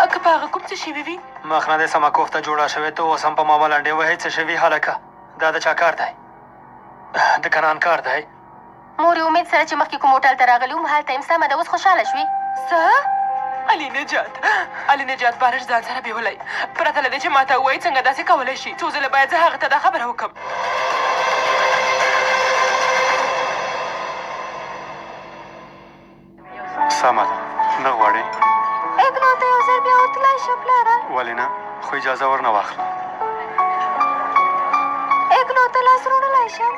که په هغه کوم څه شوي وي مقناطیسه کوفته جوړه شوې ته اوس هم په ما باندې وهې څه شوي هلکه دا د چا کار دی د کنان کار دی مورې امید سره چې مخکې کوم هوټل ته راغلي وم هلته یم سمه ده اوس خوشحاله شوې څه علي نجات بارش ځان سره بیولی پرته له دې چې ما ته ووایي څنګه داسې کولی شي څو ځله باید زه هغه ته دا خبره وکړم سمه ده نه غواړې اګنو ته یو ځل بیا ورتلی شه پلاره ولې نه خو اجازه ورنه واخله اګنو ته لاس وروړلی شم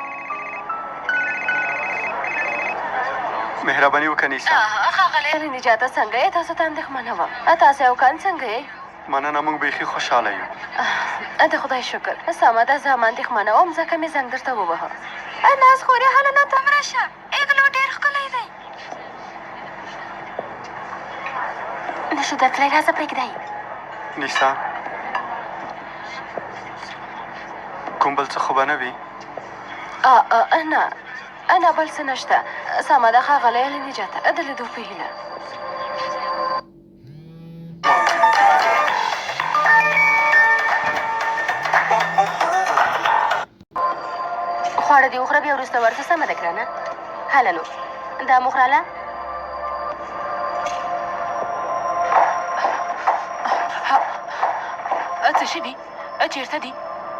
مهرباني وکړه نیسا ښاغلی نجاته څنګه یې تاسو ته اندېښمنه وم تاسې او کان څنګه یې مننه موږ بیخي خوشحاله یو د خدای شکر سمه ده زه هم اندېښمنه وم ځکه مې زنګ درته ووهه ناز خورې هلنو ته هم راشه اګلو ډېر ښکلی دی نشو درتلی راځه پرېږدی نیسا کوم بل څه خو به نه وي نه بل څه نشته سمه ده ښاغلی علي نجاته د لیدو په هیله خواړه دې وخوره بیا وروسته ورځه سمه ده ګرانه هله نو دا مو خوړله څه شوي چېرته دي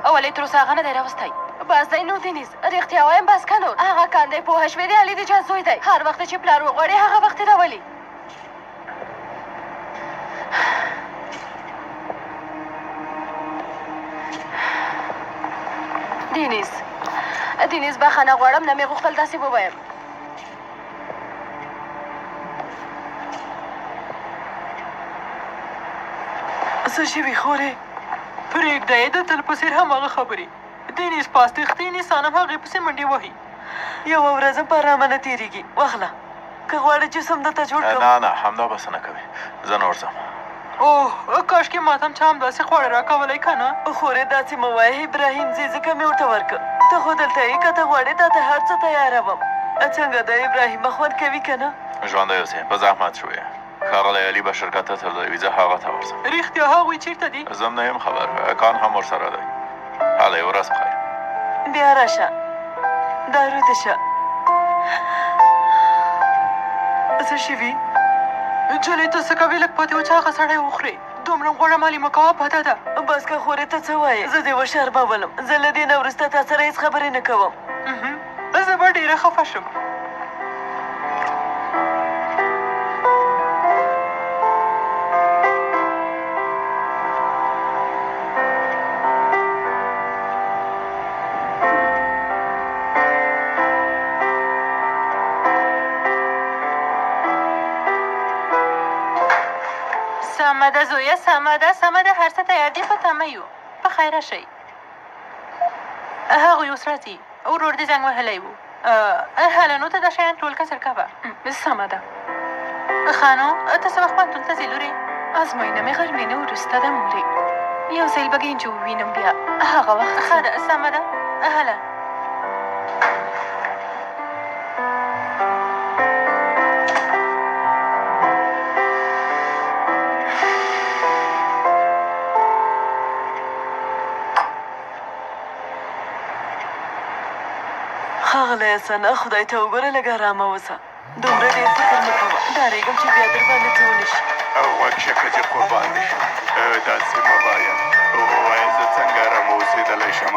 ولې تر اوسه هغه نه دی راوستی بس دی نو دینیز رښتیا وایم بس که نور هغه کان دی پوهه شوې د علي د جان زوی دی هر وخت چې پلار وغواړي هغه وخت یې راولي دینیز بخښنه غواړم نه مې غوښتل داسې ووایم څه شوي خورې پرېږده یې د تل په څېر هماغه خبرې دینیز پاس تښتي نیسان هم هغې پسې منډې وهي یوه ورځ هم په ارامه نه تېرېږي واخله که غواړې جسم درته جوړ کړم نه همدا بس نه کوي زه نور ځم اوه کاشکې ما ته هم چا همداسې خواړه راکولی که نه خورې داسې مه وایه ابراهیم ځې ځکه مې ورته ورکړه ته خو دلته یې که ته غواړې تا ته هر څه تیاروم څنګه ده ابراهیمه خوند کوي که نه ژوندی اوسې په زحمت شوې ښاغلی علي به شرکت ته تللی وي زه هغه ته ورځم رښتیا هغوی چېرته دي زه هم نه یم خبر کان هم ورسره دی هلئ ورځ بخیر بیا راشه دا روده شه څه شوي نجلۍ ته څه کوې لږ پاتې و چې هغه سړی وخورې دومره غوړه مالې مه کوه بده ده بس که خورې ته څه وایې زه دې وشرمولم زه له دې نه وروسته تا سره هېڅ خبرې نه کوم زه به ډېره خفه شم سمه ده زویه سمه ده هر څه تیار دي په تمه یو په خیره شئ هغوی اوس راځي ورور دې زنګ وهلی و هلنو ته دا شیان ټول کسر کوه سمه ده ښه نو ته څه وخت پوهنتون ته ځې لورې ازموینه مې غرمې نه وروسته ده مورې یو ځل به ګینجو ووینم بیا هغه وخت ښه ده سمه ده هله ښاغلی حسنه خدای ته وګوره لږ ارامه اوسه دومره ډېر فکر مه کوه ډارېږم چې بیا در باندې څه ونه شي غوږ شه ښځې قربان دې شم داسې مه وایه ووایه زه څنګه ارامه اوسېدلی شم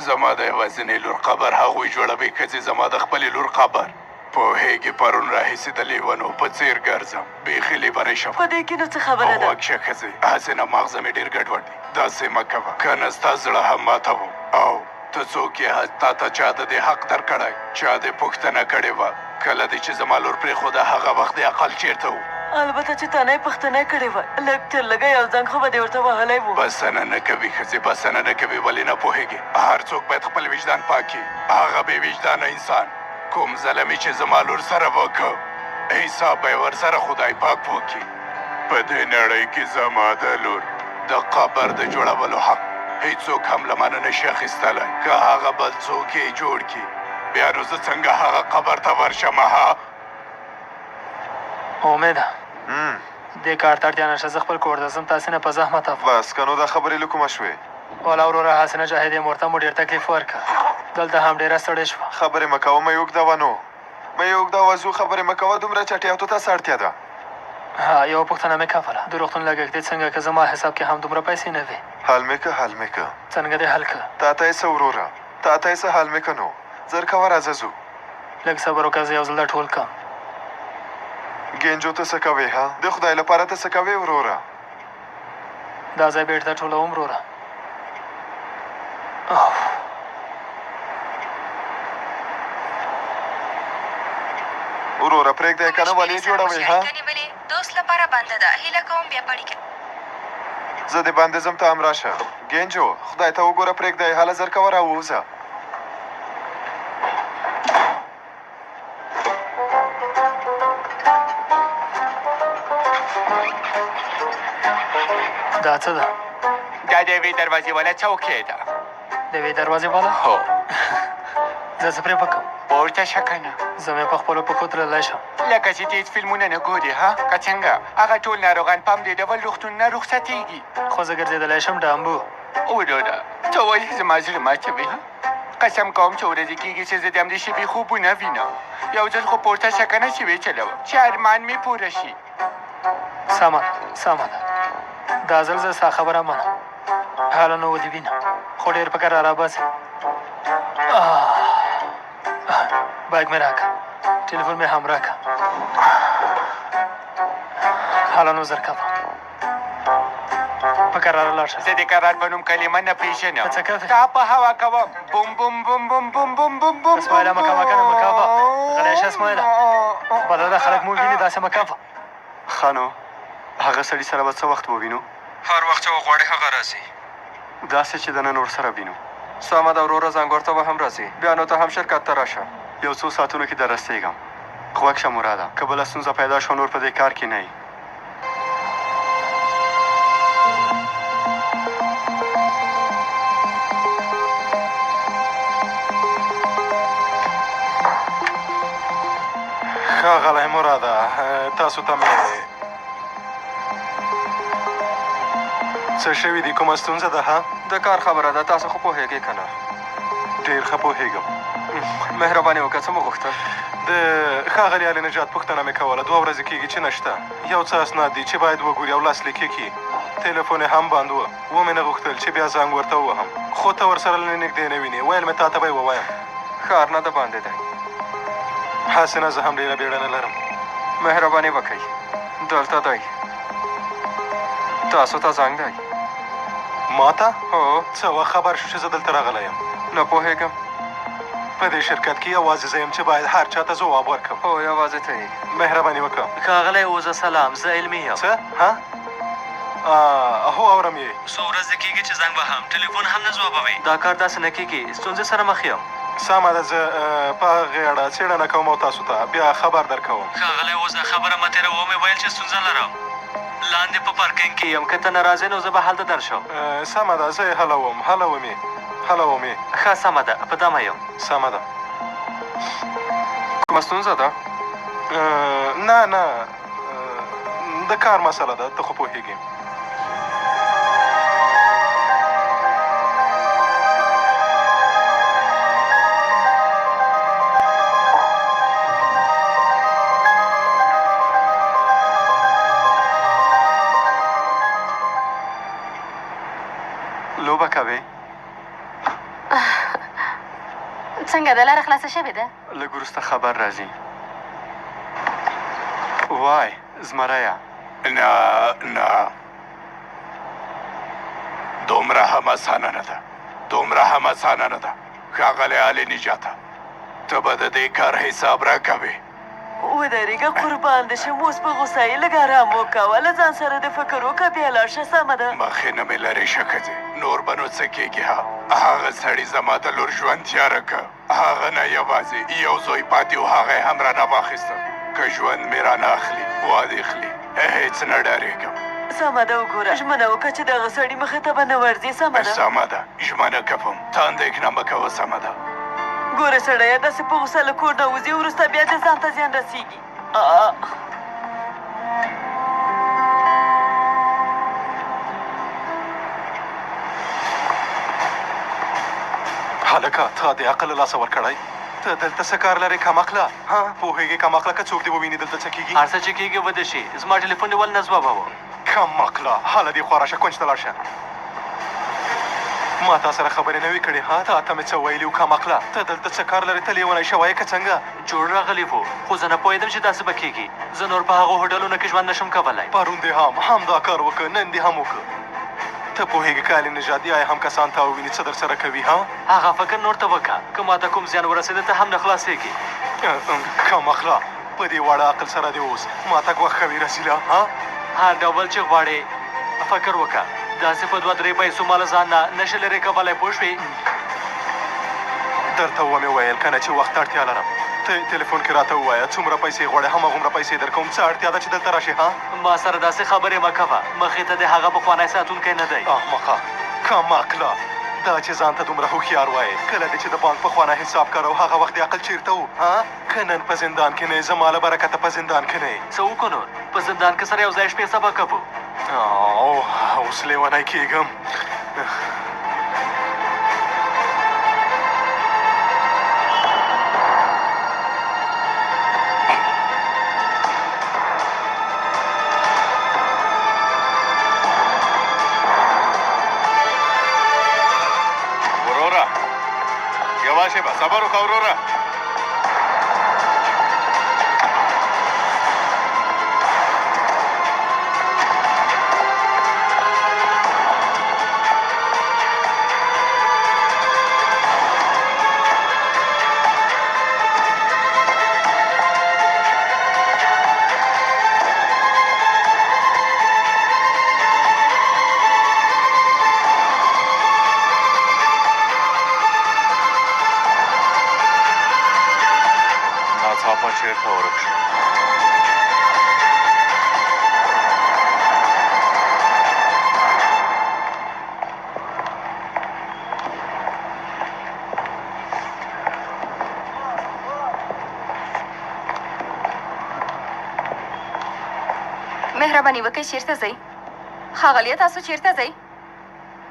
زما د یوازینۍ لور قبر هغوی جوړوي ښځې زما د خپلې لور قبر پوهېږې پرون راهیسې د لیونو په څېر ګرځم بیخي لیونی شم په دې کې نو څه خبره ده غوږ شه ښځې هسې نه ماغزه مې ډېر ګډوډ دي داسې مه کوه که نه ستا زړه هم ماته و او ته څوک یې تا ته چا د دې حق درکړی چا دې پوښتنه کړې وه کله دې چې زما لور پرېښوده هغه وخت دې عقل چېرته و البته چې تا نه یې پوښتنه کړې وه لږ تر لږه یو زنګ خو به دې ورته وهلی و بسنه نه کوي ښځې بسنه نه کوي ولې نه پوهېږې هر څوک باید خپل وجدان پاک کړي هغه بې وجدانه انسان کوم ظلمي چې زما لور سره وکړ حساب به یې ورسره خدای پاک وکړي په دې نړۍ کې زما د لور د قبر د جوړولو حق هیڅوک هم له مانه نشي اخیستلی که هغه بل څوک یې جوړ کړي بیا نو زه څنګه هغه قبر ته ورشم امیده دې کار ته اړتیا نشته، زه خپل کور ته ځم، تاسې نه په زحمت افغان. بس که نو دا خبرې له کومه شوې؟ والا وروره حسنه جاهد یې مور ته مو ډېر تکلیف ورکړه، دلته هم ډېره ستړې شوه. خبرې مه کوه، مه یې اوږده وه نو مه یې اوږده وه ځو، خبرې مه کوه، دومره چټیاتو ته څه اړتیا ده؟ ها یوه پوښتنه مې کوله، د روغتون لګښت څنګه که زما حساب کې هم دومره پیسې نه وي؟ حل مې که حل مې که څنګه دې حل که؟ تا ته یې څه وروره، تا ته یې څه حل مې که نو زر کوه راځه ځو. لږ صبر وکړه، زه یو ځل دا ټول کړم. ګنجو ته څه کوې ها؟ د خدای لپاره ته څه کوې وروره؟ دا ځای بېرته ټولوم وروره. وروره پرېږده یې که نه ولې جوړوې ها؟ دوست لپاره بنده ده، هیله کوم بیا پړی کړه. زه دې باندې ځم ته هم راشه. ګنجو خدای ته وګوره پرېږده یې، هله زر کوه راووځه. دا څه ده؟ دا د یوې دروازې والا چوکۍ ده. د یوې دروازې والا؟ هو زه څه پرې وکړم؟ پورته شه که نه، زه مې په خپلو پښو تللی شم. لکه چې ته هېڅ فلمونه نه ګورې ها که څنګه؟ هغه ټول ناروغان په همدې ډول روغتونونه رخصتېږي. خو زه ګرځېدلی شم ډامبو. وروره ته ولې زما زړه ماتوې ها؟ قسم کوم چې ورځې کېږي چې زه د همدې شپې خوبونه وینم. یو ځل خو پورته شه که نه چې ویچلوم چې ارمان مې پوره شي. سمه ده دا ځل زه ستا خبره منم. حالا نو ودې وینم، خو ډېر په کرار راباسې. بیګ مې راکړه، ټلیفون مې هم راکړه. حالا نو زر کوه، په کراره لاړ شه. زه د کرار په نوم کلمه نه پېژنم. ته څه کوې؟ تا په هوا کوم. بوم بوم بوم بوم بوم بوم بوم بوم. اسماعیله مه کوه کنه، مه کوه، غلی شه اسماعیله، بدرده خلک مو ویني، داسې مه کوه. ښه نو هغه سړي سره به څه وخت ووینو؟ هر وخت چې وغواړې هغه راځي. داسې چې د نن ورسره وینو. سمه ده وروره، زنګور ته به هم راځي، بیا نو ته هم شرکت ته راشه. یو څو ساعتونو کې در رسېږم. غوږ شه مراده، که بله ستونزه پیدا شوه نور په دې کار کې نه یې. ښاغلی مراده، تاسو ته مې څه شوي دي؟ کومه ستونزه ده ها؟ د کار خبره ده، تاسو خو پوهېږئ که نه؟ ډېر ښه پوهېږم. مهرباني وکړه، څه مو غوښتل؟ د ښاغلي علي نجات پوښتنه مې کوله. 2 ورځې کېږي چې نشته. یو څه اسناد دي چې باید وګوري او لاسلیکې کړي. تلیفون یې هم بند و مې نه غوښتل چې بیا زنګ ورته ووهم، خو ته ورسره له نږدې نه وینې، ویل مې تا ته به یې ووایم. ښار نه د باندې دی. حسنه زه هم ډېره بیړه نه لرم. مهرباني وکړئ، دلته دی. تاسو ته زنګ دی؟ ما ته؟ هو. څه وخت خبر شو چې زه دلته راغلی یم؟ نه پوهېږم. په دې شرکت کې یوازې زه یم چې باید هر چا ته ځواب ورکړم. هو یوازې ته یې. مهرباني وکړه. ښاغلی اوزه سلام، زه علمي یم. څه؟ ها؟ هو اورم یې. څو ورځې کېږي چې زنګ وهم، ټلیفون هم نه ځوابوي. دا کار داسې نه کېږي، ستونزې سره مخ یم. سمه ده، زه په هغې اړه څېړنه کوم او تاسو ته بیا خبر درکوم. ښاغلی اوزه خبره مه تېروه، ومې ویل چې ستونزه لرم. لاندې په پارکینګ کې یم، که ته ناراضه نو زه به هلته درشم. سمه ده، زه یې حلوم یې. ښه سمه ده، په دمه یم. سمه ده. کومه ستونزه ده؟ نه د کار مسله ده، ته خو پوهېږې. لوبه کوې؟ څنګه ده، لاره خلاصه شوې ده؟ لږ وروسته خبر راځي. وای زمریه. نه دومره هم اسانه نه ده. ښاغلی علي نجاته، ته به د دې کار حساب راکوې. ودرېږه قربان دې شم، اوس په غوسه یې لږ ارام وکوه، له ځان سره د فکر وکړه، بیا لاړ شه. سمه ده. مخې نه مې لرې شه ښځې، نور به نو څه کېږي ها؟ هغه سړي زما د لور ژوند تیاره که. هغه نه یوازې یو زوی پاتې و، هغه یې هم رانه واخیسته. که ژوند مې رانه اخلي واده اخلي، هېڅ نه ډارېږم. سمه ده، وګوره ژمنه وکړه چې دغه سړي مخې ته به نه ورځې. سمه ده؟ سمه ده، ژمنه کوم، ته اندېښنه مه کوه. سمه ده. ګوره سړیه، داسې په غوسه له کور نه وځي، وروسته بیا دې ځان ته زیان رسېږي. هلکه تا د عقل له لاسه ورکړی ته دلته څه کار لرې کمقله ها پوهېږې کمقله که څوک دې وویني دلته څه کېږي هر څه چې کېږي وده شي زما ټلیفون دې ول نه ځوابه و کمقله هله دې خوا راشه کونج ته لاړ شه ما تا سره خبرې نه وې کړې ها تا مې څه ویلي و کمقله ته دلته څه کار لرې ته لیونی شوی که څنګه جوړ راغلی وو خو زه نه پوهېدم چې داسې به کېږي زه نور په هغو هوټلونو کې ژوند نشم کولی پرون دې همدا کار وکړه نن دې هم وکړه ته پوهېږې که علي نژاد یا هم کسان تا وویني څه در سره کوي ها هغه فکر نور ته وکړه که ما ته کوم زیان ورسېده ته هم نه خلاصېږي کمقله په دې واړه عقل سره دې اوس ما ته ګوښ کوي رسیله ها هر ډول چې غواړې فکر وکړه داسې په 2-3 پیسو ما له ځان نه نشې لرې کولی پوه شوې درته ومې ویل که نه چې وخت ته اړتیا لرم ته تلیفون کې راته ووایه څومره پیسې غواړې هماغومره پیسې در کوم څه اړتیا ده چې دلته راشې ها ما سره داسې خبرې مه کوه مخې ته د هغه پخوانی ساتونکی نه دی احمقه کمقله دا چې ځان ته دومره هوښیار وایې کله دې چې د بانک پخوانی حساب کارو هغه وخت د عقل چیرته و ها که نن په زندان کې نه یې زما له برکته په زندان کې نه یې څه وکړو نور په زندان کې سره یو ځای شپې سبا کوو اوس لیونی کېږم وروره یوه شېبه صبر وکړه وروره ناڅاپه چېرته ورک شو مهرباني وکړئ چیرته ځئ ښاغلیه تاسو چیرته ځئ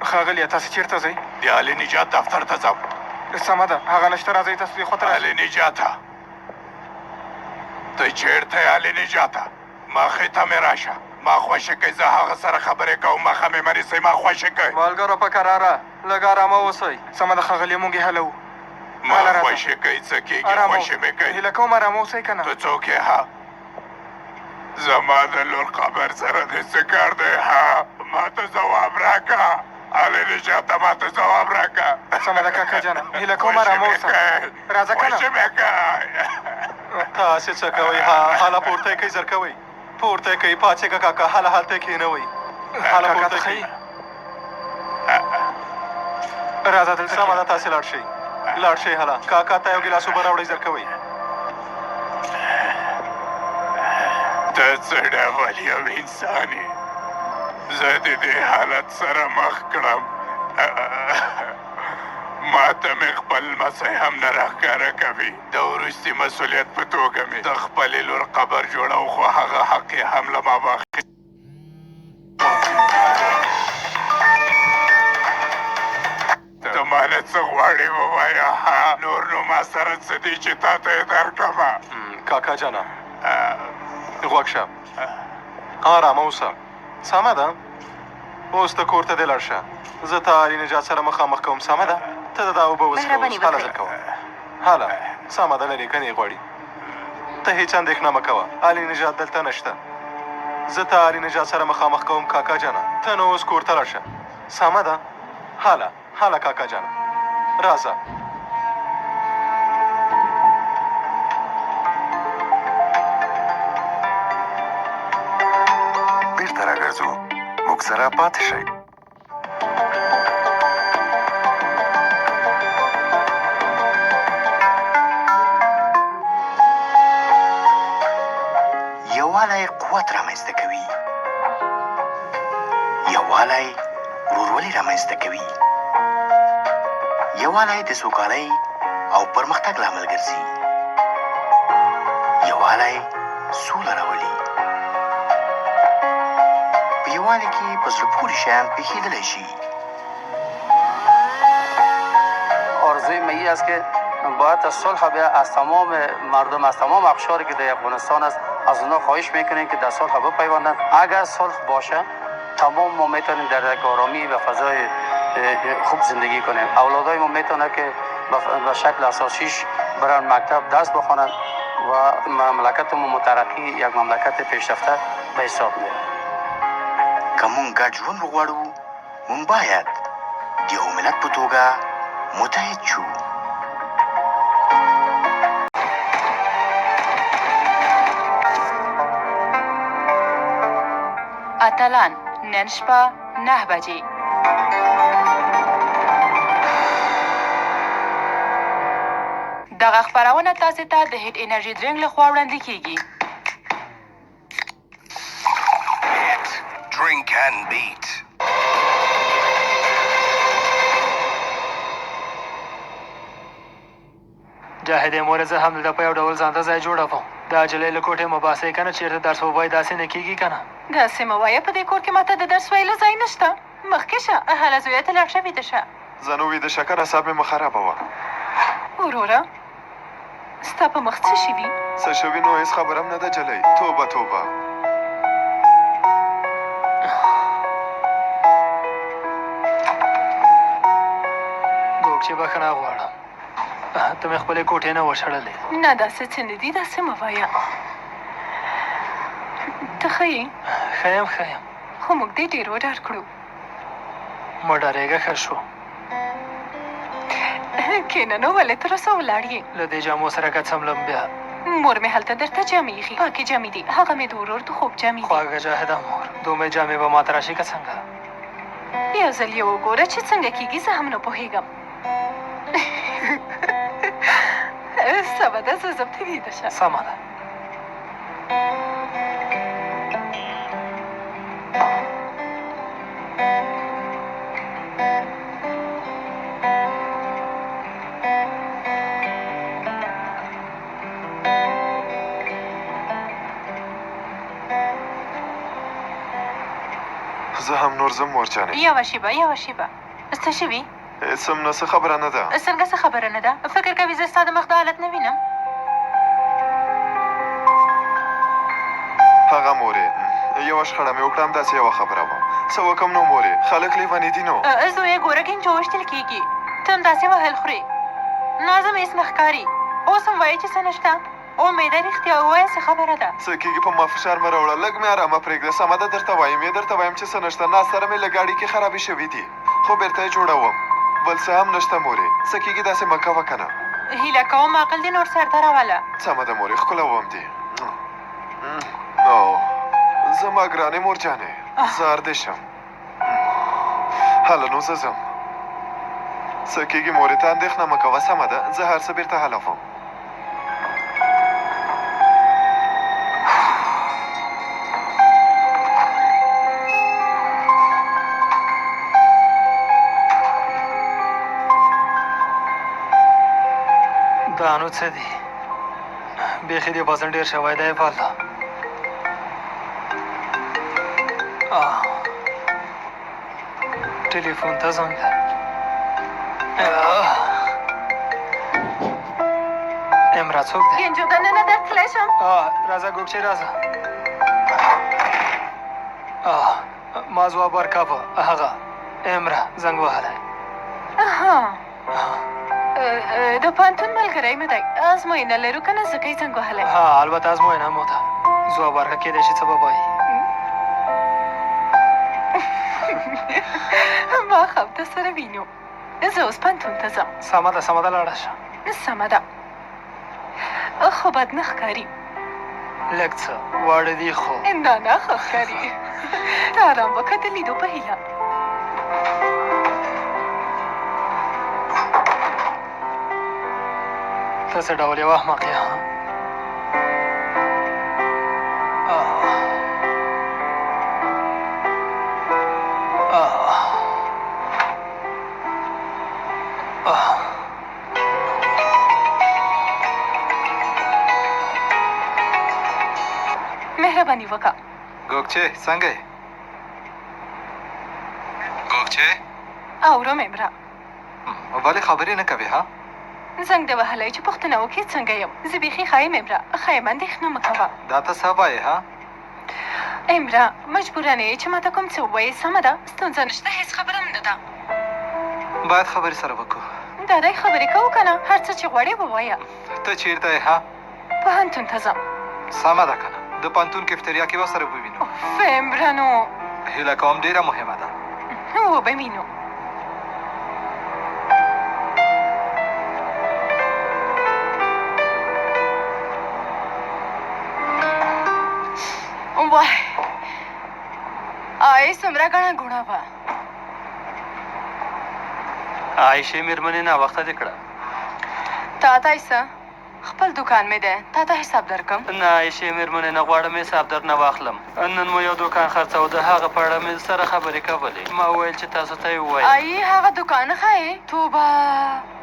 ښاغلیه تاسو چیرته ځئ د علي نجات دفتر ته ځم سمه ده هغه نشته راځئ تاسو دې خواته علي نجاته ته چیرته یې علي نجاته مخې ته مې راشه ما خوښه کوي زه هغه سره خبرې کوم مخه مې مه نیسئ ما خوښه کوي مالګرو په کراره لږ ارامه اوسئ سمه ده ښاغلیه موږ یې هلو ما خوښه کوي څه کېږي خوښه مې کوي هیله کوم ارامه اوسئ که نه ته څوک یې ها زما د لور قبر سره دې څه کار دی ها ما ته ځواب راکړه علي نجاته ما ته ځواب راکړه سمه ده کاکا جانه هیله کوم ارامه اوسه راځه که نه خوښه مې کوي تاسې څه کوئ حاله پورته کوئ زر کوئ پورته کوئ پاڅېږه کاکا حاله هلته کښېنوئ حاله پورته کوئ راځه دلته سمه ده تاسې لاړ شئ لاړ شئ هله کاکا ته یو ګیلاس اوبه راوړئ زر کوئ ته څه ډول یو انسان یې زه د دې حالت سره مخ کړم ما ته مې خپل لمسی هم نه راښکاره کوي د وروستي مسؤلیت په توګه مې د خپلې لور قبر جوړو خو هغه حق یې هم له ما واخیست ته مانه څه غواړې ووایه نور نو ما سره څه دي چې تا ته یې درکړمه کاکا جانه غوږ شه ارامه اوسه سمه ده اوس ته کور ته دې لاړ شه زه ته علي نجات سره مخامخ کوم سمه ده ته د دا اوبه مهرباني وڅښه هله وکړئ. زر کوه هله سمه ده لرې که نه یې غواړي ته هېڅ اندېښنه مه کوه علي نجات دلته نشته زه ته علي نجات سره مخامخ کوم کاکا جانه ته نو اوس کور ته لاړ شه سمه ده هله کاکا جانه راځه بیرته راګرځو موږ سره پاتې شئ یووالی قوت رامنځته کوي یووالی ورورولي رامنځته کوي یووالی د سوکالۍ او پرمختګ لامل ګرځي یووالی سوله راولي په یووالي کې په زړه پورې شیان پېښېدلی شي اور موضوع می است که باید صلح بیا از تمام مردم از تمام اقشاری که در افغانستان است از اونها خواهش میکنیم که در صلح بپیوندند. اگر صلح باشه تمام ما میتونیم در یک آرامی و فضای خوب زندگی کنیم. اولادای ما میتونه که به شکل اساسیش برن مکتب درس بخونن و مملکت ما مترقی یک مملکت پیشرفته به حساب میاد. که مونږ ګډ ژوند وغواړو مونږ باید د یو ملت په توګه متحد شو. اتلان نن شپه 9 بجې. دغه خپرونه تاسې ته د هیټ انرژي درینک لخوا وړاندې کیږي. Drink and beat. جاهد مور زه هم دلته په یو ډول ځان ته ځای جوړوم. دا جلۍ له کوټې مو باسئ که نه چېرته درس ووایي داسې نه کېږي که نه. داسې مه وایه په دې کور کې ماته د درس ویلو ځای نشته. مخکې شه هله زویه ته لاړ شه ویده شه. زه نو ویده شه که نه اعصاب مې مه خرابوه. وروره ستا په مخ څه شوي؟ څه شوي نو هېڅ خبره هم نه ده جلۍ. توبه توبه. ګوګچې بښنه غواړم. ته مې خپلې کوټې نه وشړلې. نه داسې څه نه دي داسې مه وایه. ته ښه یې؟ ښه یم ښه یم. خو موږ دې ډېر وډار کړو. مه ډارېږه ښه شو. کښېنه نو ولې تر اوسه ولاړ یې؟ له دې جامو سره که څملم بیا. مور مې هلته درته جامې ایښي پاکې جامې دي. هغه مې د ورور د خوب جامې دي. خواږه جاهده مور دومره جامې به ماته راشي که څنګه؟ یو ځل یې وګوره چې څنګه کېږي زه هم نه پوهېږم. سمه ده زه ځم ته ویده شه. سمه ده. زه هم نور ځم مورجانې. یوه شېبه څه شوي؟ هېڅ هم نه څه خبره نه ده. څنګه څه خبره نه ده؟ فکر کوي زه ستا د مخ د حالت نه وینم؟ هغه مورې یوه شخړه مې وکړه همداسې یوه خبره وه. څه وکړم نو مورې خلک لیوني دي نو. زویه ګوره ګینجو وشتل کېږي. ته هم داسې وهل خورې. نازم هېڅ نه ښکاري. اوس هم وایې چې څه نشته. امیده رښتیا ووایه څه خبره ده؟ څه کېږي په ما فشار مه راوړه. لږ مې ارامه پرېږده. سمه ده درته وایم چې څه نشته. ناز سره مې له ګاډي کې خرابې شوي دي خو بېرته یې جوړوم. بل څه هم نشته مورې. څه کېږي داسې مه کوه که نه. هیله کوم عقل دې نور سرته راوله. سمه ده مورې ښکلوم دې. زما ګرانې مورجانې زار دې شم. هله نو زه ځم. څه کېږي مورې ته اندېښنه مه کوه. سمه ده زه هر څه بېرته حلوم. دا نو څه دي؟ بیخي دې وزن ډېر شوی دی والله. ټلیفون ته زنګ ده. امرا څوک دی؟ ګینجو دننه درتلی شم. راځه ګوګچې راځه. ما ځواب ورکاوه. هغه امرا زنګ وهلی. د پوهنتون ملګری مې دی. ازموینه لرو که نه ځکه یې زنګ وهلی. البته ازموینه مو ده. ځواب ورکړه کېدای شي څه به وایي. ما هم ته سره وینو. زه اوس پوهنتون ته ځم. سمه ده لاړه شه. سمه ده خو بد نه ښکاري. لږ څه واړه دي خو نه ښه ښکاري. ته ارام وکړه د لیدو په هیله. ته څه ډول یو احمق یې مهرباني وکړه. ګوګچې څنګه یې؟ ګوګچې اورم امرا. ولې خبرې نه کوې ها؟ زنګ دې وهلی چې پوښتنه وکړې څنګه یم زه بیخي ښه یم امرا ښه یم اندېښنه مه کوه دا ته څه وایې ها امرا مجبوره نه یې چې ماته کوم څه ووایې سمه ده ستونزه نشته هېڅ خبره هم نه ده باید خبرې سره وکړو دا دی خبرې کوو که نه هر څه چې غواړې ووایه ته چیرته یې ها پوهنتون ته ځم سمه ده که نه د پوهنتون کفتریا کې به سره ووینو امرا نو هیله کوم ډېره مهمه ده وبه وینو وای آی څومره ګڼه ګوڼه وه عایشې مېرمنې ناوخته دې کړه تا ته یې څه خپل دوکان مې دی تا ته حساب درکم نه عایشې مېرمنې نه غواړم حساب درنه واخلم نن مو یو دوکان خرڅاو د هغه په اړه مې سره خبرې کولې ما وویل چې تاسو ته یې ووایم ای هغه دوکان نه ښایې توبه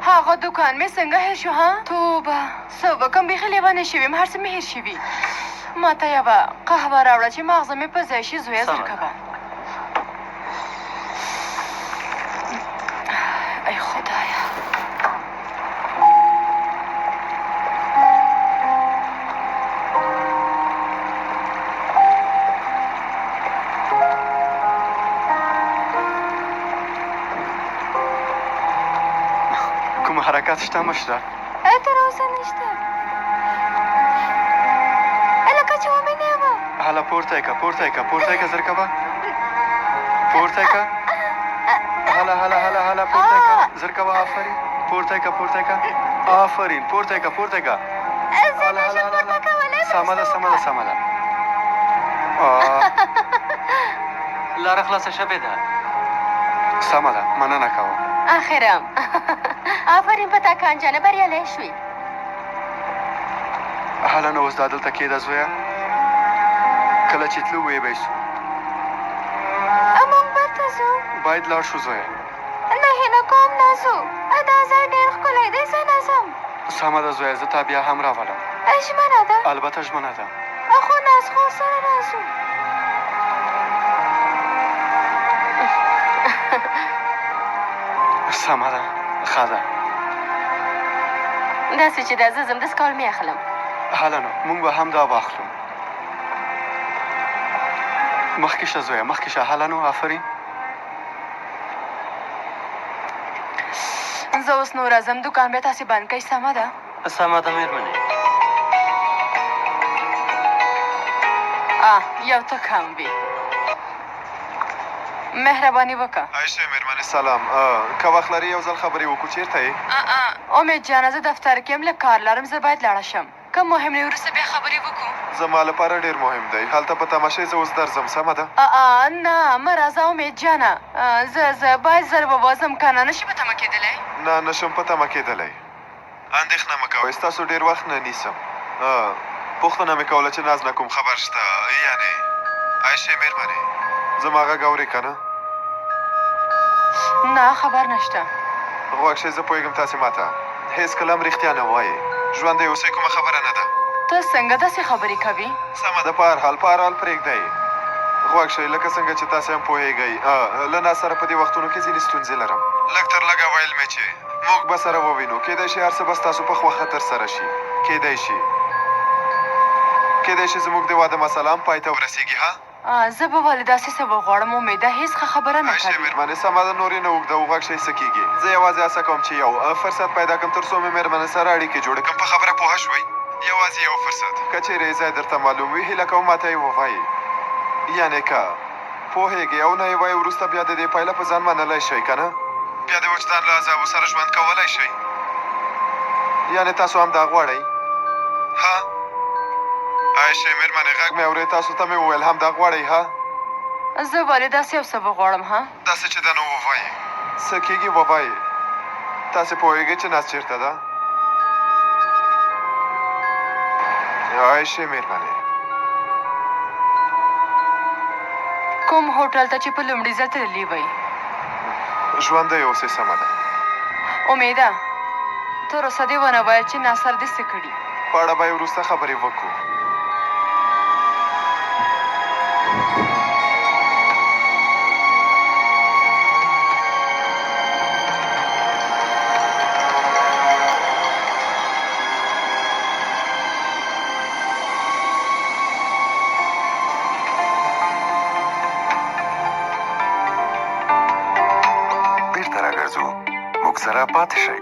هغه دوکان مې څنګه هېر شو ها توبه څه وکړم بیخي لیونی شوې یم هر څه مې هېر شوي ما ته یوه قهوه راوړه چې ماغزه مې په ځای شي زویه زر کوه ای خدایه کوم حرکت شته مشره تر اوسه نشته لکه چې ومې نه یم هله پورته یې که پورته یې که پورته یې که زر کوه پورته یې که هله هله هله هله پورته یې که زر کوه آفرین پورته یې که پورته یې که آفرین پورته یې که پورته یې که زه نشم پورته کولی سمه ده سمه ده سمه ده لاره خلاصه شوې ده سمه ده مننه کوم اخرم آفرین په تا کانجانه بریالی شوې هله نو اوس دا دلته کېده زویه کله چې تلو ویې به سو موږ بېرته ځو باید لاړ شو زویه نه هیله کوم نه ځو دا ځای ډېر ښکلی دی زه نه ځم سمه ده زویه زه تا بیا هم راولم ژمنه ده البته ژمنه ده خو نازخور سره راځو سمه ده ښه ده داسې چې دا زه ځم داسې کول مې اخلم هله نو موږ به هم دا واخلو مخکې شه زویه مخکې شه هله نو آفرین زه اوس نو راځم دوکان بیا تاسې بند کوئ سمه ده سمه ده مېرمنې یو ته کم وي مهرباني وکړه عایشې مېرمنې سلام که وخت لرې یو ځل خبرې وکړو چېرته یې امید جانه زه دفتر کې یم لږ کار لرم زه باید لاړه شم که مهم نه وروسته بیا خبرې وکړو زما لپاره ډېر مهم دی هلته په تماشې زه اوس درځم سمه ده نه مه راځه امید جانه زه باید زر ووځم که نه نشي په تمه کېدلی نه نشم په تمه کېدلی اندېښنه مه کوئ ستاسو ډېر وخت نه نیسم پوښتنه مې کوله چې ناز نه کوم خبر شته یعنې عایشې مېرمنې زما غږ اورې که نه نه خبر نشته غوږ شئ زه پوهېږم تاسې ماته هېڅکله هم رښتیا نه وایې ژوندی اوسئ کومه خبره نه ده ته څنګه داسې خبرې کوې سمه ده په هر حال پرېږدئ غوږ شئ لکه څنګه چې تاسې هم پوهېږئ له ناز سره په دې وختونو کې ځینې ستونزې لرم لږ تر لږه ویل مې چې موږ به سره ووینو کیدای شي هر څه به ستاسو په خوښه ترسره شي کیدای شي زموږ د واده مسله هم پای ته ورسېږي ها زه به ولې داسې څه وغواړم امیده هېڅ ښه خبره نه عایشې کوي مېرمنې سمه ده نور یې نه اوږدوو غږ شئ څه کېږي زه یوازې هڅه کوم چې یو فرصت پیدا کړم تر څو مې مېرمنې سره اړیکې جوړې کړم په خبره پوه شوئ یوازې یو فرصت که چیرې ځای درته معلوم وي هیله کوم ماته یې ووایي یعنې که پوهېږې او نه یې وایي وروسته بیا د دې پایله په ځان منلی شئ که نه بیا د وجدان له عذابو سره ژوند کولی شئ یعنې تاسو هم دا غواړئ ها عایشې مېرمنې غږ مې اورې تاسو ته مې وویل هم دا غواړئ ها زه ولې داسې یو څه وغواړم ها داسې چې دا نو ووایي څه کېږي ووایي تاسې پوهېږئ چې ناز چېرته ده عایشې مېرمنې کوم هوټل ته چې په لومړي ځل تللي وئ ژوندی اوسئ سمه ده امیده تر اوسه دې ونه ویل چې ناصر دې څه کړي په اړه به یې وروسته خبرې وکړو ځو موږ سره پاتې شئ.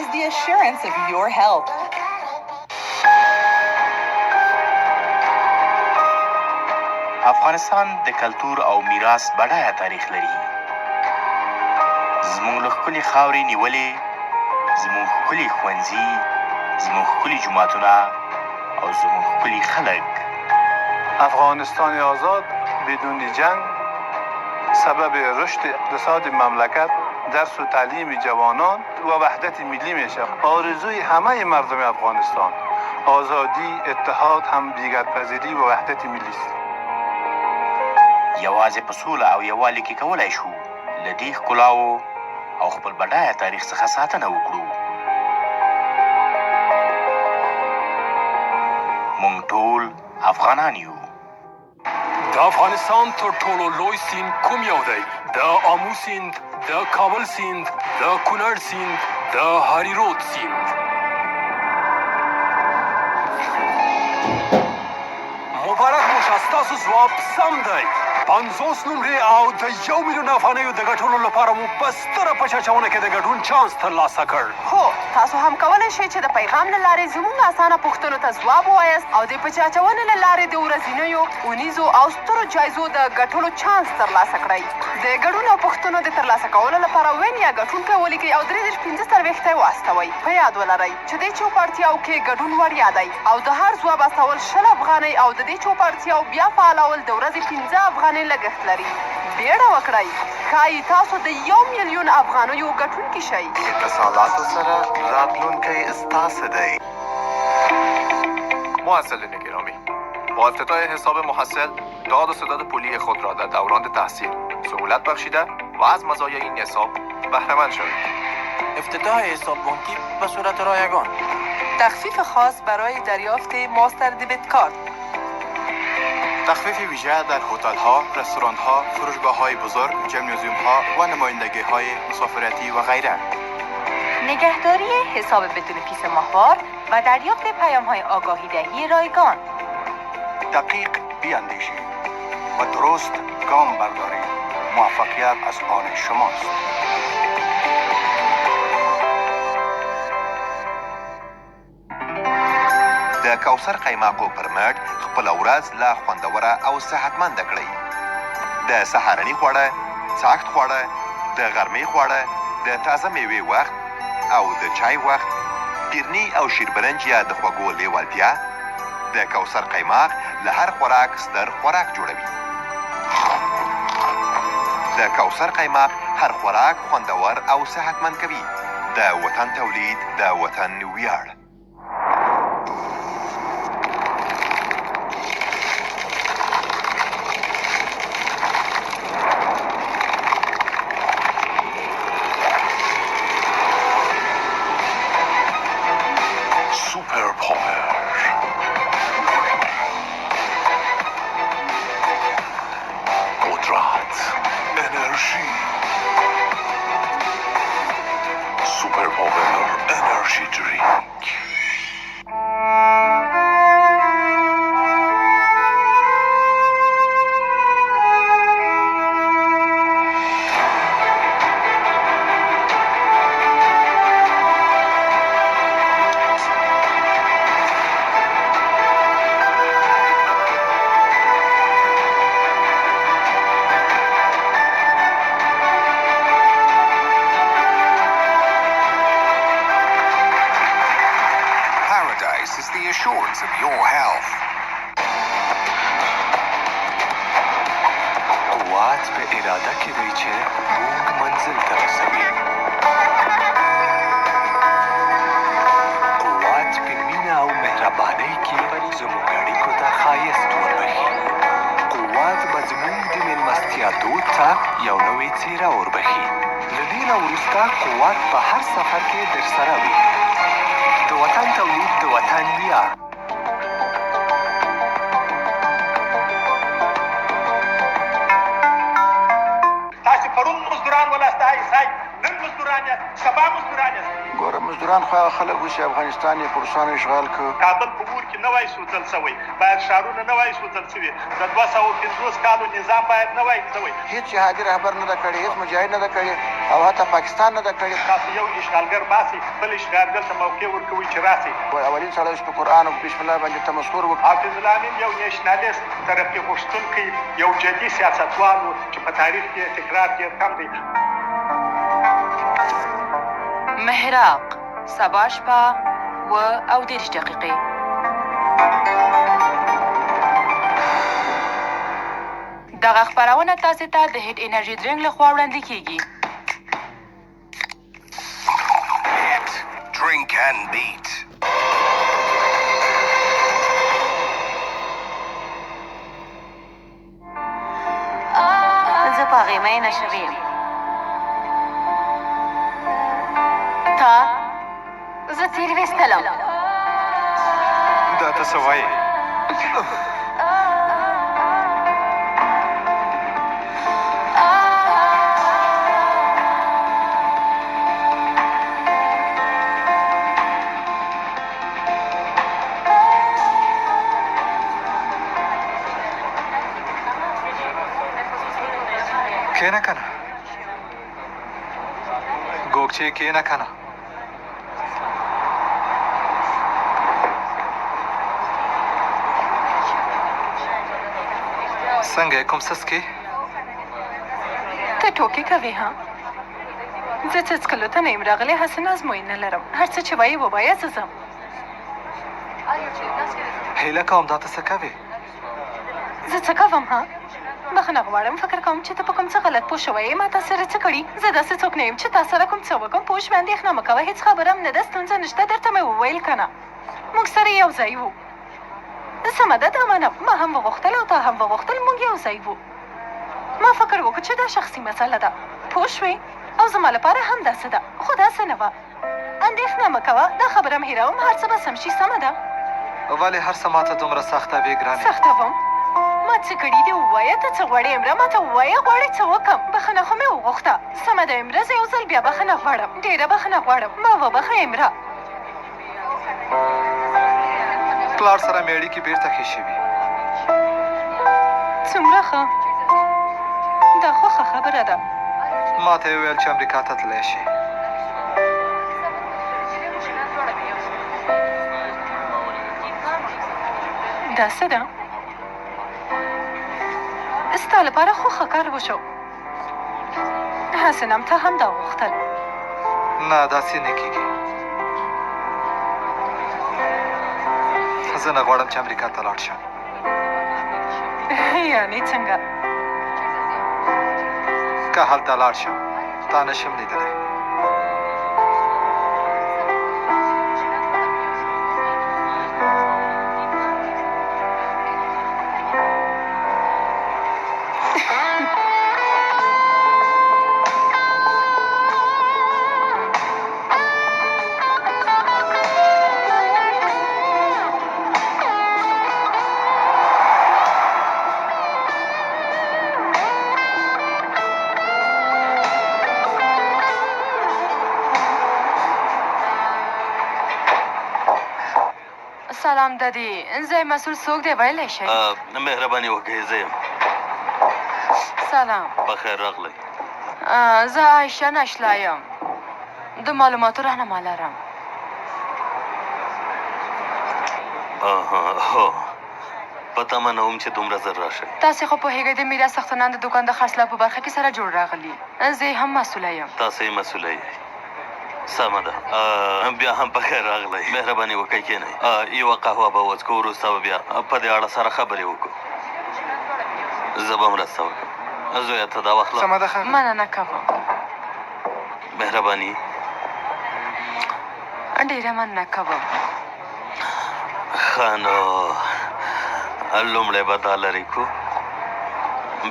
Is the assurance of your health. افغانستان د کلتور او میراث بډایه تاریخ لري. زموږ له ښکلې خاورې نیولې، زموږ ښکلي ښوونځي، زموږ ښکلي جوماتونه او زموږ ښکلي خلک. افغانستان آزاد بدون جنگ سبب رشد اقتصاد مملکت، درس و تعلیم جوانان و وحدت ملی میشه. آرزوی همه مردم افغانستان آزادی، اتحاد، همدیگرپذیری و وحدت ملی است. یوازې په سوله او یووالي کې کولی شو له دې ښکلاو او خپل بډایه تاریخ څخه ساتنه وکړو. موږ ټول افغانان یو. د افغانستان تر ټولو لوی سیند کوم یو دی؟ د آمو سیند، د کابل سیند، د کونړ سیند، د هریرود سیند. مبارک موشه، ستاسو ځواب سم دی. 50 نمرې او د 1 میلیون افغانیو د ګټلو لپاره مو په ستره پچاچونه کې د ګډون چانس ترلاسه کړ. هو، تاسو هم کولی شئ چې د پیغام له لارې زموږ اسانه پوښتنو ته ځواب ووایاست او د پچاچونې له لارې د ورځنیو، اونیزو او سترو جایزو د ګټلو چانس ترلاسه کړئ. د ګډون او پوښتنو د ترلاسه کولو لپاره وین یا ګټونکی ولیکئ او 3.45 ته یې واستوئ. په یاد ولرئ چې دې چوپړتیاو کې ګډون وړیا دی او د هر ځواب استول 20 افغانۍ او د دې چوپړتیاو بیا فعالول د ورځې 15 افغانۍ لګښت لري. بیړه وکړئ، ښایي تاسو د 1 میلیون افغانیو ګټونکي شئ. اتصالاتو سره راتلونکی ستاسو دی. محصلین گرامی، با افتتاح حساب محصل داد و ستد پولی خود را در دوران تحصیل سهولت بخشیده و از مزایای این حساب بهره مند شوید. افتتاح حساب بانکی به صورت رایگان. تخفیف خاص برای دریافت ماستر دیبت کارت. تخفیف ویژه در هتل‌ها، رستوران‌ها، فروشگاه‌های بزرگ، جمنازیوم‌ها و نمایندگی‌های مسافرتی و غیره. نگهداری حساب بدون فیس ماهوار و دریافت پیام‌های آگاهی دهی رایگان. دقیق بیاندیشید و درست گام بردارید. موفقیت از آن شماست. د کوثر قیماقو پر مټ خپله ورځ لا خوندوره او صحتمنده کړئ. د سهارني خواړه، ساخت خواړه، د غرمې خواړه، د تازه میوې وخت او د چای وخت، پیرني او شیربرنج یا د خوږو لیوالتیا. د کوثر قیماق له هر خوراک ستر خوراک جوړوي. د کوثر قیماق هر خوراک خوندور او صحتمند کوي. د وطن تولید، د وطن ویاړ. زموږ اړیکو ته ښایست وربښي. قوت به زموږ د یا دود ته یو نوې څېره وربښي. له دې نه وروسته قوت په هر سفر کې درسره وي. د وطن تولید د وطن ویاړ. تاسې پرون مزدوران ولاسته ایسئ، نن مزدوران یاست، سبا مزدوران یاست. ګوره مزدوران خو هغه خلک وو چې افغانستان یې په روسانو اشغال کړ. کابل په اور کې نه وای سوځل شوی، باید ښارونه نه وای سوځل شوي، د 250 کالو نظام باید نه وای شوی. هېڅ جهادي رهبر نه ده کړې، هېڅ مجاهد نه ده کړې، او حتی پاکستان نه ده کړې. تاسو یو اشغالګر باسئ، بل اشغالګر ته موقع ورکوئ چې راسئ. اولین سړی چې په قرآن او بسم الله باندې تمسخر وکړ. حافظ الله امین یو نیشنالیست، ترقي غوښتونکی، یو جدي سیاستوال و چې په تاریخ کې تکرار ډېر کم دی. محراق سبا شپه 7:30 دقیقې. دغه خپرونه تاسو ته د هیټ انرژي ډرینګ لخوا وړاندې کیږي. Drink and beat. زه په هغې مینه شوې یم. تا زه تېر ویستلم. دا ته څه وایې؟ کښېنه که نه ګوګچې کښېنه که نه. څنګه کوم څه څکې؟ ته ټوکې کوې ها؟ زه څه څکلو ته نه یم راغلی، هسې ازموینه لرم. هر څه چې وایې ووایه، زه ځم. هیله کوم دا ته څه کوې؟ زه څه کوم ها؟ بخښنه غواړم، فکر کوم چې ته په کوم څه غلط پوه شوی یې. ما تا سره څه کړي؟ زه داسې څوک نه یم چې تا سره کوم څه وکړم. پوه شوې، اندېښنه مه کوه، هېڅ خبره هم نه ده، ستونزه نشته. درته مې وویل که نه، موږ سره یو ځای وو. سمه ده، دا منم. ما هم وغوښتل او تا هم وغوښتل، موږ یو ځای وو. ما فکر وکړ چې دا شخصي مسله ده، پوه شوې، او زما لپاره هم داسې ده، خو داسې نه وه. اندېښنه مه کوه، دا خبره م هېروم، هر څه به سم شي. سمه ده. ولې هر څه ماته دومره سخته وې ګرانې؟ سخته وم؟ ما څه کړي دي ووایه. ته څه غواړې امره؟ ما ته ووایه غواړې څه وکړم. بخښنه خو مې وغوښته. سمه ده امره، زه یو ځل بیا بخښنه غواړم، ډېره بخښنه غواړم. ما وبخښه امره. پلار سره مې اړیکې بېرته ښې شوي. څومره ښه، دا خو ښه خبره ده. ما ته یې وویل چې امریکا ته تللی شي. داسې ده، ستا لپاره خو ښه کار وشو. حسنم ته هم دا غوښتل. نه، داسې نه کېږي. زه نه غواړم چې امریکا ته لاړ شم. یعنې څنګه؟ که هلته لاړ شم تا نشم لیدلی. سلام دادی، ځای مسؤل څوک دی ویلی شئ؟ مهرباني وکړئ، زه یم. سلام. بخیر راغلی. زه عایشه نشله یم، د معلوماتو راهنما لرم. هو، په تمه نه وم چې دومره زر راشئ. تاسې خو پوهېږئ د میراث څښتنان د دوکان د خرڅلاو په برخه کې سره جوړ راغلي. زه یې هم مسؤله یم. تاسې یې مسؤله یې؟ سمه ده. بیا هم په خیر راغلی. مهرباني وکړئ کښېنئ. یوه قهوه به وڅښو، وروسته به بیا په دې اړه سره خبرې وکړو. زه به مرسته وکړم. زویه ته دا واخله. سمه ده ښه. مننه کوم. مهرباني. ډېره مننه کوم. ښه نو لومړی به دا لرې کړو.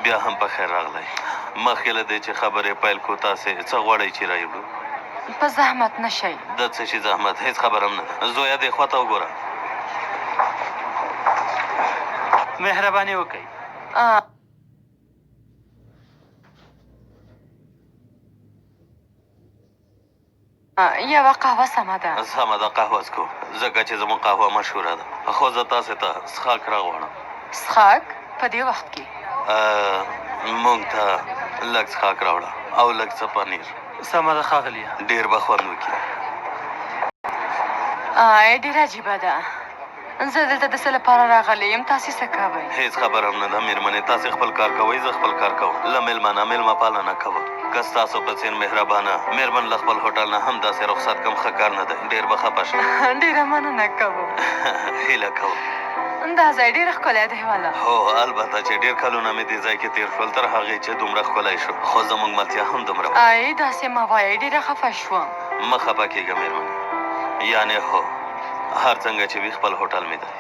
بیا هم په خیر راغلی. مخکې له دې چې خبرې پیل کړو تاسې څه غواړئ چې راوړو؟ په زحمت نشئ. د څه شي زحمت؟ هېڅ خبره هم نه ده. زویه دې خواته وګوره. مهرباني وکړئ. یوه قهوه سمه ده. سمه ده، قهوه څکو، ځکه چې زموږ قهوه مشهوره ده. خو زه تاسې ته څښاک راغواړم. څښاک؟ په دې وخت کې مونږ ته لږ څښاک راوړه او لږ څه پنیر. سمه ده ښاغلیه. ډېر به خوند وکړي. ډېره عجیبه ده. زه دلته د څه لپاره راغلی یم؟ تاسې څه کوئ؟ هېڅ خبره هم نه ده مېرمنې. تاسې خپل کار کوئ، زه خپل کار کوم. له مېلمانه مېلمه پالنه کوم. که ستاسو په څېر مهربانه مېرمن له خپل هوټل نه هم داسې رخصت کم ښه کار نه دی. ډېر به خفه شم. ډېره مننه کوم. هیله کوم. دا ځای ډېر ښکلی دی والا. هو البته چې ډېر کلونه مې دې ځای کې تېر شول تر هغې چې دومره ښکلی شو. خو زموږ ملتیا هم دومره وه. داسې مه وایئ، ډېره خفه شوم. مه خفه کېږه مېرمنې. یعنې هو هر څنګه چې وي خپل هوټل مې دی.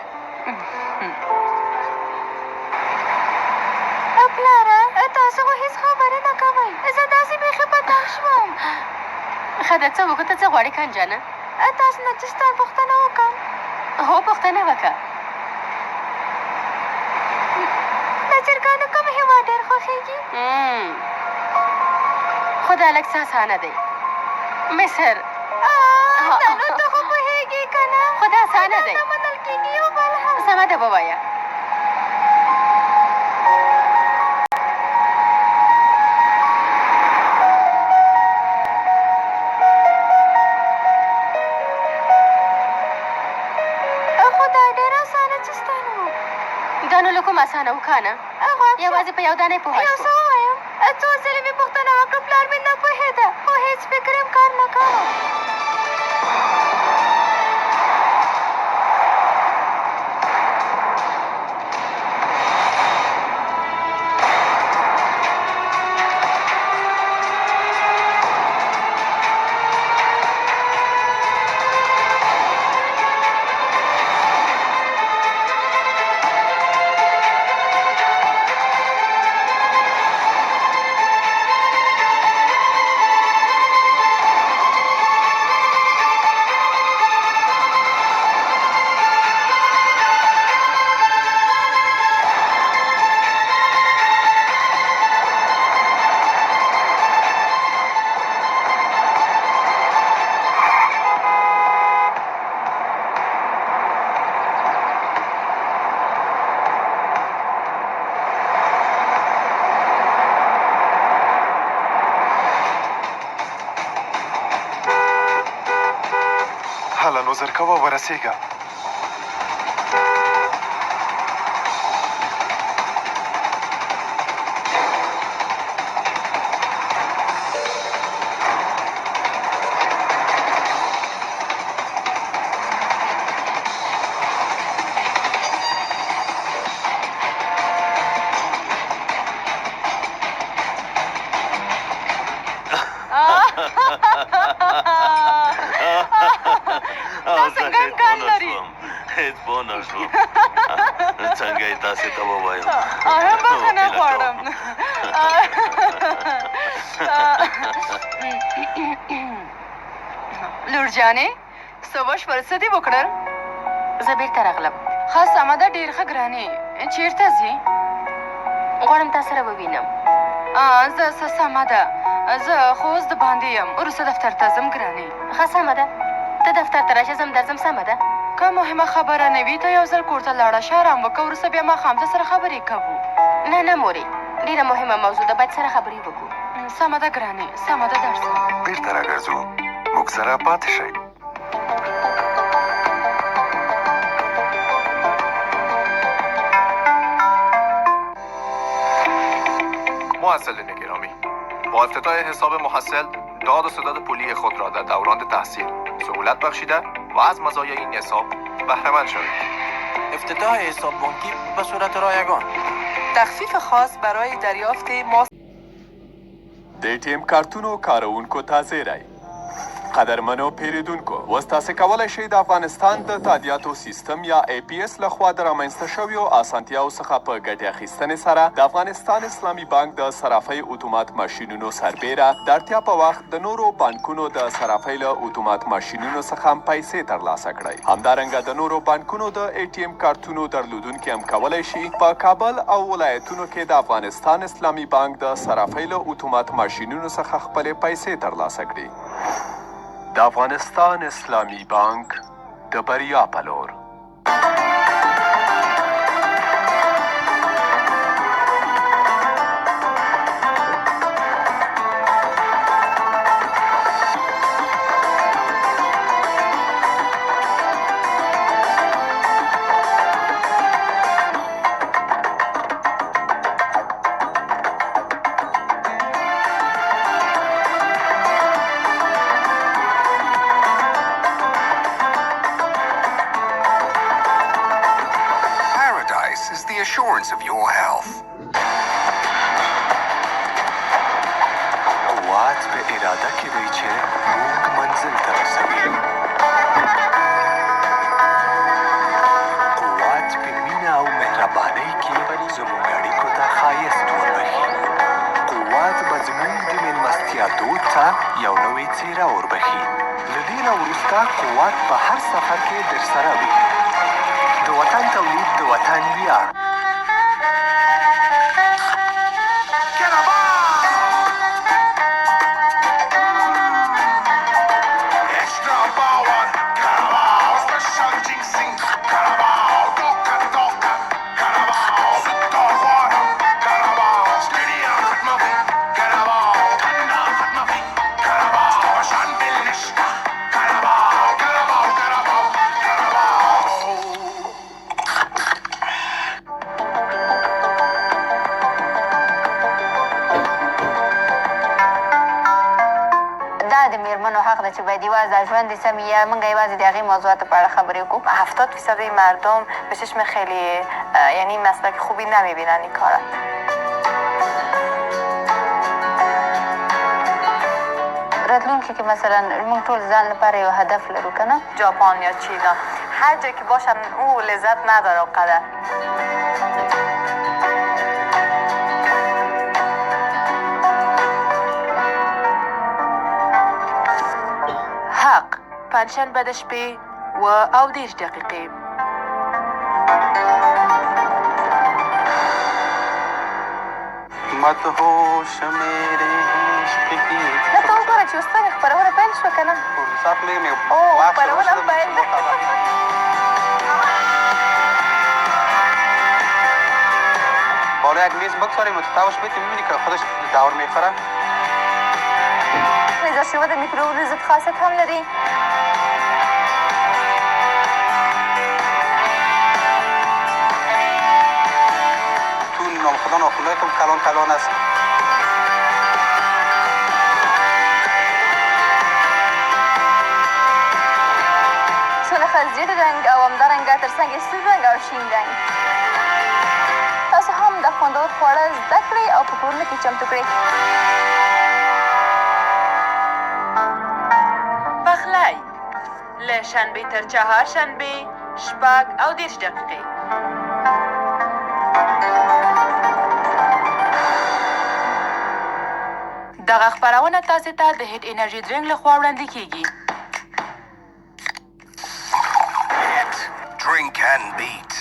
پلاره تاسو خو هېڅ خبرې نه کوئ. زه داسې بیخي په تنګ شوم. ښه ده څه وکړو؟ ته څه غواړې کنجانه؟ تاسو نه چې ستا پوښتنه وکړم. هو پوښتنه وکړه. د چرګانو کوم هېواد ډېر خوښېږي؟ خو دا لږ څه اسانه دی. مصر. دا نو ته خو پوهېږې که نه؟ خو دا اسانه دی. نه منل کېږي یو بل هم. سمه ده ووایه. دا نو له کوم اسانه وکانه؟ یوازې په یو دانې پوهه یو څه ووایم. څو ځلې مې پوښتنه وکړه، پلار مې نه پوهېده، خو هېڅ فکر یې کار نه کوم. هله نو زر کوه ورسېږه. څنګه امکان لري؟ هېڅ پوه نه شوم. څنګه یې تاسې ته ووایم؟ بخښنه غواړم. لور جانې څه وشول؟ څه دې وکړل؟ زه بېرته راغلم. ښه سمه ده، ډېر ښه ګرانې. چېرته ځې؟ غواړم تا سره ووینم. زه سمه ده، زه خو اوس د باندې یم، وروسته دفتر ته ځم ګرانې. ښه سمه ده، ته دفتر ته راشه، زم درځم. سمه ده. که مهمه خبره نه وي ته یو ځل کور ته لاړه شه، ارام وکړه، وروسته بیا ماښام ته سره خبرې کوو. نه مورې، ډېره مهمه موضوع ده، باید سره خبرې وکړو. سمه ده ګرانې، سمه ده، درځه. بېرته راګرځو، موږ سره پاتې شئ. معسلین گرامی، با افتتاح حساب محصل داد و ستاد پولی خود را در دوران تحصیل سهولت بخشیده و از مزایای این حساب بهره مند شوید. افتتاح حساب بانکی به صورت رایگان. تخفیف خاص برای دریافت د ATM کارتونو کارونکو ته زیری قدرمنو پیریدونکو اوس تاسې کولی شئ د افغانستان د تادیاتو سیستم یا APS لخوا د رامنځته شویو اسانتیاو څخه په ګټې اخیستنې سره د افغانستان اسلامي بانک د صرافۍ اتومات ماشینونو سربیره د اړتیا په وخت د نورو بانکونو د صرافۍ له اتومات ماشینونو څخه هم پیسې ترلاسه کړئ. همدارنګه د نورو بانکونو د ATM کارتونو درلودونکي هم کولی شي په کابل او ولایتونو کې د افغانستان اسلامي بانک د صرافۍ له اتومات ماشینونو څخه خپلې پیسې ترلاسه کړي. د افغانستان اسلامي بانک د بریا په لور. Assurance of your health. قوات به اراده کې دی چې موږ منزل ته رسوي. قوات په مینه او مهربانۍ کې زموږ اړیکو ته ښایست وربښي. قوات به زموږ د مېلمستیا دود ته یو نوې څېره وربښي. له دې نه وروسته قوات په هر سفر کې درسره وي. د وطن تولید د وطن ویاړ. چې باید یوازې ژوند سم یا موږ یوازې د هغې موضوعاتو په اړه خبرې وکړو. 70% مردم به چشم خیلی یعنی مسلک خوبی نمیبینن این کارا. راتلونکي کې مثلا موږ ټول ځان لپاره یو هدف لرو که نه؟ ژاپن یا چین هر جا که باشن او لذت نداره اونقدر. حق پنجشنبه د شپې 7:30 دقیقې. مدهوش میرے عشق کی نه ته وګوره چې اوس څنګه خپرونه پیل شوه که نه؟ صاحب لږ مې خپرونه هم پیل ده. بالا یک میز بگذاریم و تو تاوش بیتیم میبینی که خودش دور میخوره. نیزه شوه د میکروبونو ضد خاصیت هم لري. تو نام خدا ناخونهایتون کلان کلان است. څونه خزجیر رنګ او همدارنګه تر څنګ یې سور رنګ او شین رنګ. تاسو هم د خوندور خواړه زده کړئ او په کورونو کې چمتو کړئ. پخلی له شنبې تر چهارشنبې 7:30 دقیقې. دغه خپرونه تاسې ته د هیټ انرژي درینک لخوا وړاندې کیږي. Drink and beat.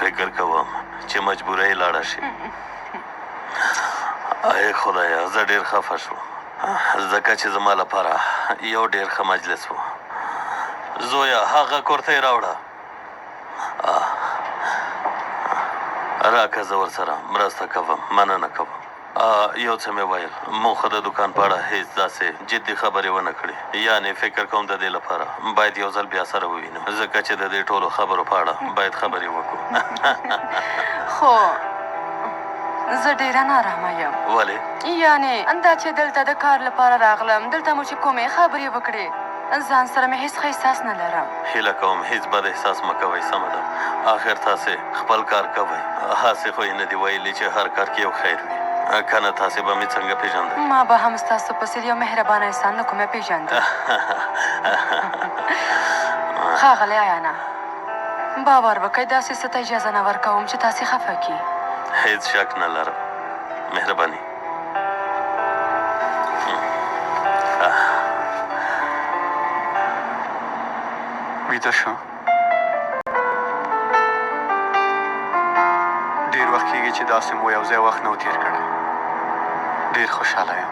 فکر کوم چې مجبوری لاړه شي. ای خدایا زه ډېر خفه شوم ځکه چې زما لپاره یو ډېر ښه مجلس و. زویا هغه کورتۍ راوړه راکه زه ورسره مرسته کوم مننه کوم. یو څه مې ویل موخه د دوکان په اړه هېڅ داسې جدي خبرې ونه کړې. یعنې فکر کوم د دې لپاره باید یو ځل بیا سره ووینو ځکه چې د دې ټولو خبرو په اړه باید خبرې وکړو. خو زه ډېره نارامه یم. ولې؟ یعنې دا چې دلته د کار لپاره راغلم دلته مو چې کومې خبرې وکړې ځان سره مې هیڅ ښه احساس نه لرم. هیله کوم هیڅ بد احساس مه کوئ، سمه ده. آخر تاسې خپل کار کوئ. هسې خو یې نه دي ویلي چې هر کار کې یو خیر وي. که نه تاسې به مې څنګه پېژندئ؟ ما به هم ستاسو په څېر یو مهربانه انسان نه کومه پېژندم. ښاغلی ایانا، باور وکړئ داسې څه ته اجازه نه ورکوم چې تاسې خفه کړي. هیڅ شک نه لرم. مهرباني. ویده شو. ډېر وخت کېږي چې داسې مو یو ځای وخت نه و تېر کړی. ډېر خوشحاله یم.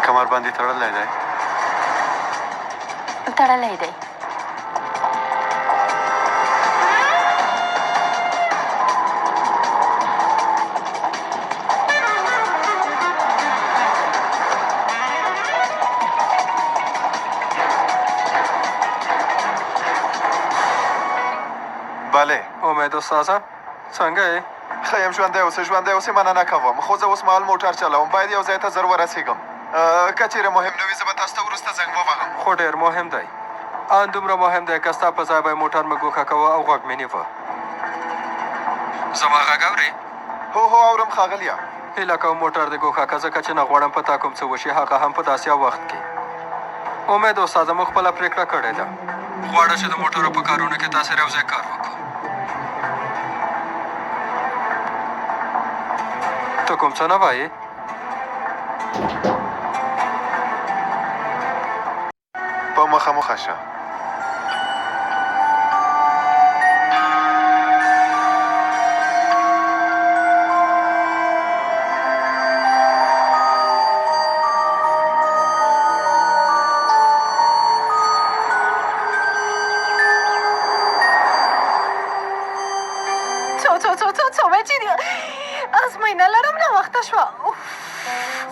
کمر باندې تړلی دی؟ تړلی دی. بله امید استاده څنګه یې؟ ښه یم، ژوندی اوسه ژوندی اوسې، مننه کوم. خو زه اوس مهال موټر چلوم، باید یو ځای ته زر ورسېږم. که چېرې مهم نه وي زه به تاسو ته وروسته زنګ ووهم. خو ډېر مهم دی. ان دومره مهم دی که ستا په ځای به موټر مې ګوښه کوه او غوږ مې نیوه. زما غږ اورې؟ هو اورم ښاغلیه. هیله کوم موټر دې ګوښه که، ځکه چې نه غواړم په تا کوم څه وشي، هغه هم په داسې وخت کې. امید استاده موږ خپله پرېکړه کړې ده. غواړه چې د موټرو په کارونو کې تاسې یو ځای کار وکړو. ته کوم څه نه وایې؟ په مخه مخه شه. څو بجې دي؟ ازموینه لرم، ناوخته شوه.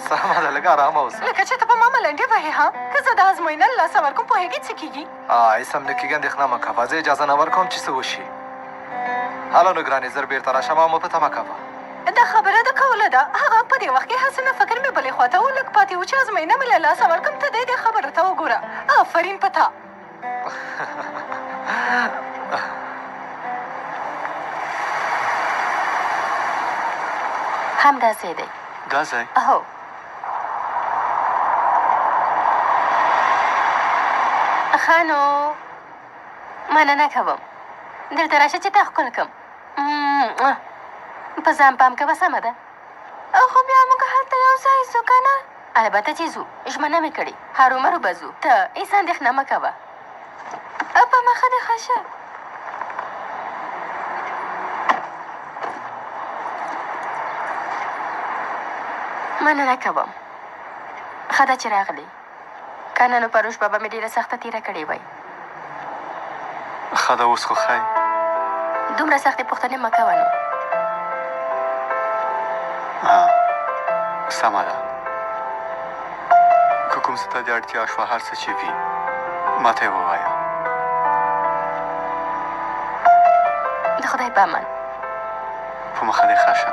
سمه ده، لږ ارامه اوسه. لکه چې ته په ما ملنډې وهې ها؟ که زه د ازموینه له لاسه ورکوم پوهېږې څه کېږي؟ هېڅ هم نه کېږي، اندېښنه مه کوه. زه اجازه نه ورکوم چې څه وشي. هلو نو ګرانې، زر بېرته راشم او مه په تمه کوه. دا خبره د کوله ده. هغه په دې وخت کې هسې نه فکر مې بلې خواته و، لږ پاتې و چې ازموینه مې له لاسه ورکړم. ته دې خبره ته وګوره. آفرین په تا. همدا ځای دی. دا ځای؟ هو. ښه نو مننه کوم. دلته راشه چې تا ښکل کړم. په ځان پام کوه، سمه ده؟ خو بیا موږ هلته یو ځای ځو که نه؟ البته چې ځو، ژمنه مې کړې. هرومرو به ځو. ته هېڅ اندېښنه مه کوه. په مخه دې ښه شه. مننه کوم. ښه ده چې راغلې. که نه نو پروش بابا مې ډېره سخته تېره کړې وای. ښه ده، اوس خو ښایي. دومره سختې پوښتنې مه کوه نو. سمه ده. که کوم څه ته دې اړتیا شوه، هر څه چې وي ما ته یې ووایه. د خدای په امان. په مخه دې ښه شه.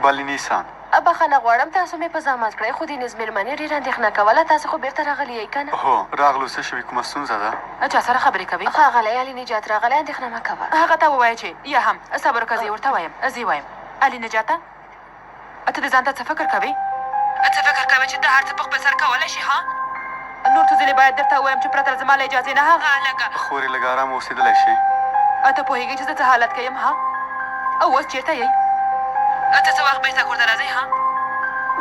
بلې نیسان، بخښنه غواړم، تاسو مې په زحمت کړی، خو دینز مېرمنې ډېره اندېښنه کوله. تاسو خو بېرته راغلي یئ که نه؟ هو راغلو. څه شوي؟ کومه ستونزه ده؟ چا سره خبرې کوې؟ ښاغلی علي نجات راغلی، اندېښنه مه کوه. هغه ته ووایه چې یا هم صبر وکړه، زه یې ورته وایم. زه یې وایم علي نجاته، ته د ځان ته څه فکر کوې؟ څه فکر کوې چې ته هر څه په خپل سر کولی شي؟ ها نور څه ځلې باید درته ووایم چې پرته له زما له اجازې نه هغه هلکه خورې لږ ارامه اوسېدلی شي. ته پوهېږې چې زه څه حالت کې یم؟ ها او اوس چېرته یئ؟ ته څه وخت بېرته کور ته راځئ؟ ها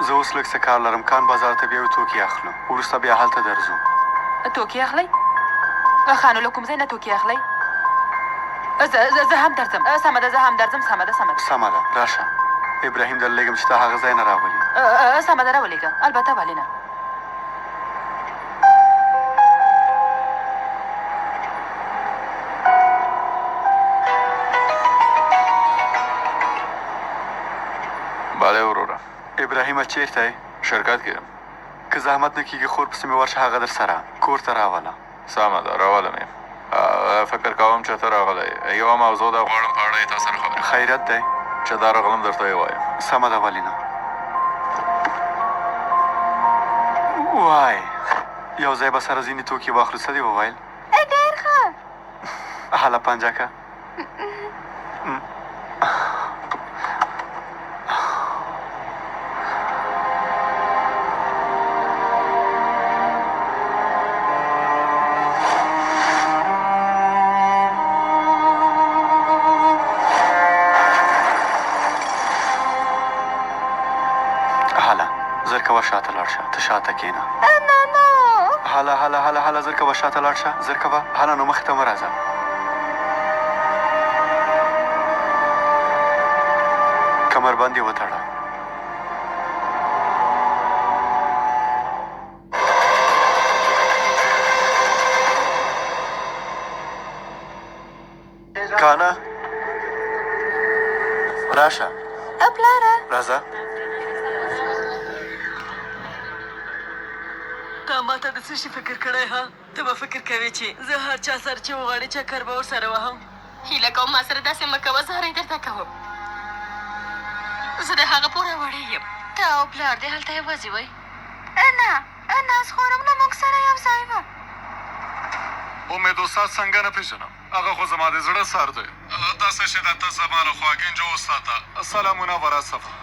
زه اوس لږ څه کار لرم، کان بازار ته بیا یو توکي اخلو، وروسته بیا هلته درځو. توکي اخلئ؟ ښه نو له کوم ځای نه توکي اخلئ؟ زه هم درځم. سمه ده، زه هم درځم. سمه ده. سمه ده، راشه. ابراهیم درلېږم چې تا هغه ځای نه راولي. سمه ده، راولېږه. البته ولې نه. ابراهیمه چیرته یې؟ شرکت کې یم. که زحمت نه کېږي خور پسې مې ورشه هغه در سره کور ته راوله. سمه ده راولم یې. فکر کوم چې ته راغلی یوه موضوع ده غواړم په اړه یې تا سره خبرې. خیریت دی چې دا راغلم درته یې وایم. سمه ده ولې نه. وای یو ځای به سره ځینې توکي واخلو څه دې وویل؟ ډېر ښه. هله پنجه که هله زر کوه شاته لاړ شه ته شاته کښېنه. هله هله هله هله زر کوه شاته لاړ شه زر کوه هله نو مخې ته مه راځه. کمربند یې وتړه. کانا راشه. پلاره راځه. تا ما ته د څه شي فکر کړی ها؟ ته به فکر کوې چې زه هر چا سره چې وغواړي چکر به ورسره وهم. هیله کوم ما سره داسې مه کوه، زه هر درته کوم. زه د هغه پوره وړی یم. ته او پلار دې هلته یوازې وئ؟ نه ناز خورم نه موږ سره یو ځای وه. امید استاد څنګه نه پېژنم؟ هغه خو زما د زړه سر دی. داسې چې ده ته زما له خوا ګنجو استاد ته سلامونه ورسوه.